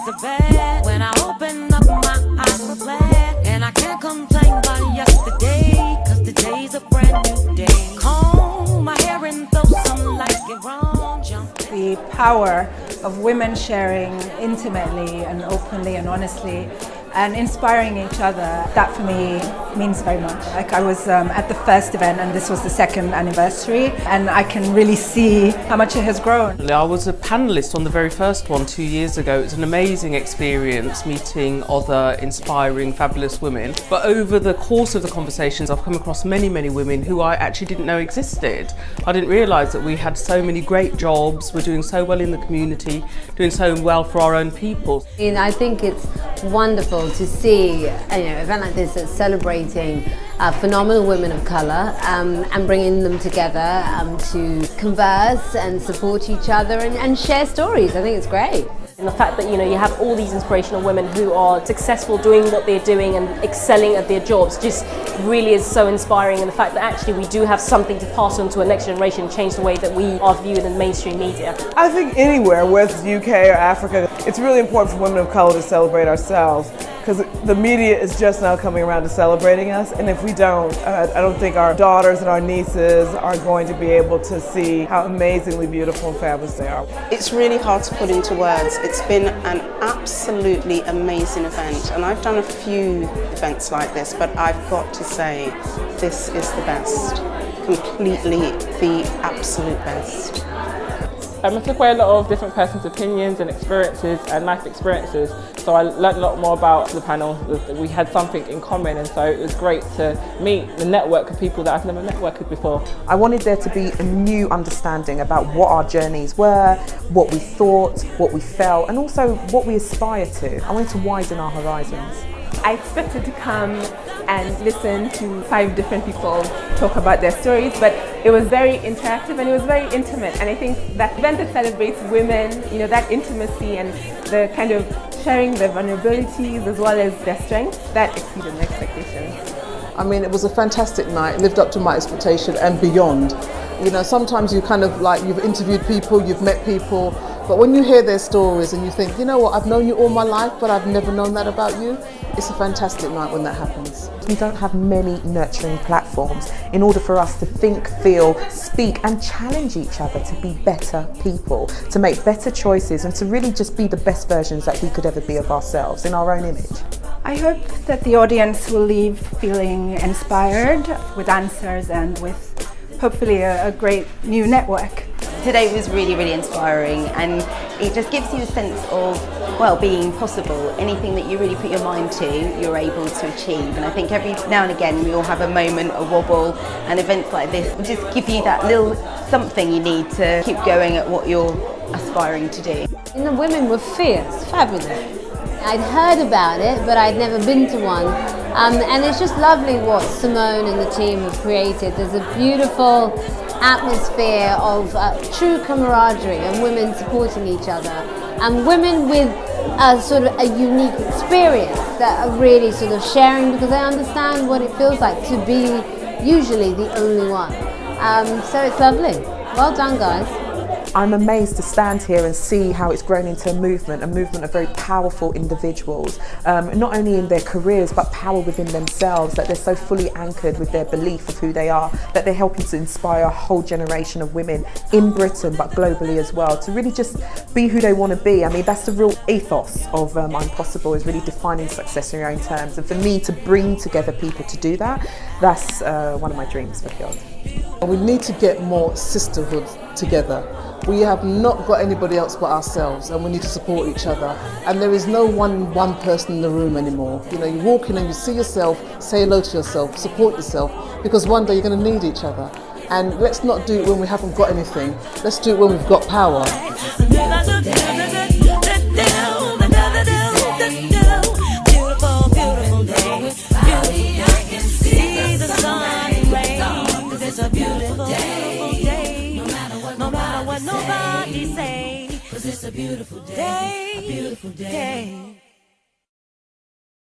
to bed. When I open up my eyes, I'm glad. And I can't complain about yesterday, cause today's a brand new day. Comb my hair and throw some like it wrong. Jump. The power of women sharing intimately and openly and honestly and inspiring each other, that for me means very much. Like I was at the first event and this was the second anniversary, and I can really see how much it has grown. I was a panellist on the very first one 2 years ago. It's an amazing experience meeting other inspiring, fabulous women. But over the course of the conversations, I've come across many, many women who I actually didn't know existed. I didn't realise that we had so many great jobs, we're doing so well in the community, doing so well for our own people. And I think it's wonderful to see an event like this that's celebrating phenomenal women of colour and bringing them together to converse and support each other and share stories. I think it's great. And the fact that you have all these inspirational women who are successful doing what they're doing and excelling at their jobs just really is so inspiring, and the fact that actually we do have something to pass on to a next generation, change the way that we are viewed in mainstream media. I think anywhere, whether it's UK or Africa, it's really important for women of color to celebrate ourselves, because the media is just now coming around to celebrating us, and if we don't, I don't think our daughters and our nieces are going to be able to see how amazingly beautiful and fabulous they are. It's really hard to put into words. It's been an absolutely amazing event, and I've done a few events like this, but I've got to say this is the best, completely the absolute best. I took away a lot of different persons' opinions and experiences and life experiences, so I learned a lot more about the panel. We had something in common, and so it was great to meet the network of people that I've never networked with before. I wanted there to be a new understanding about what our journeys were, what we thought, what we felt, and also what we aspire to. I wanted to widen our horizons. I expected to come and listen to 5 different people talk about their stories, but it was very interactive and it was very intimate. And I think that event that celebrates women, that intimacy and the kind of sharing their vulnerabilities as well as their strengths, that exceeded my expectations. I mean, it was a fantastic night, lived up to my expectation and beyond. Sometimes you kind of you've interviewed people, you've met people, but when you hear their stories and you think, you know what, I've known you all my life, but I've never known that about you, it's a fantastic night when that happens. We don't have many nurturing platforms in order for us to think, feel, speak and challenge each other to be better people, to make better choices and to really just be the best versions that we could ever be of ourselves in our own image. I hope that the audience will leave feeling inspired with answers and with hopefully a great new network. Today was really, really inspiring, and it just gives you a sense of, well, being possible. Anything that you really put your mind to, you're able to achieve. And I think every now and again we all have a moment, a wobble, and events like this will just give you that little something you need to keep going at what you're aspiring to do. And the women were fierce, fabulous. I'd heard about it, but I'd never been to one. And it's just lovely what Simone and the team have created. There's a beautiful atmosphere of true camaraderie and women supporting each other, and women with sort of a unique experience that are really sort of sharing because they understand what it feels like to be usually the only one. So it's lovely. Well done, guys. I'm amazed to stand here and see how it's grown into a movement of very powerful individuals, not only in their careers but power within themselves, that they're so fully anchored with their belief of who they are, that they're helping to inspire a whole generation of women in Britain but globally as well, to really just be who they want to be. I mean, that's the real ethos of I'mPOSSIBLE, is really defining success in your own terms, and for me to bring together people to do that, that's one of my dreams fulfilled. We need to get more sisterhood together. We have not got anybody else but ourselves, and we need to support each other. And there is no one person in the room anymore. You walk in and you see yourself, say hello to yourself, support yourself, because one day you're going to need each other. And let's not do it when we haven't got anything. Let's do it when we've got power. Nobody say, 'cause it's a beautiful day, a beautiful day.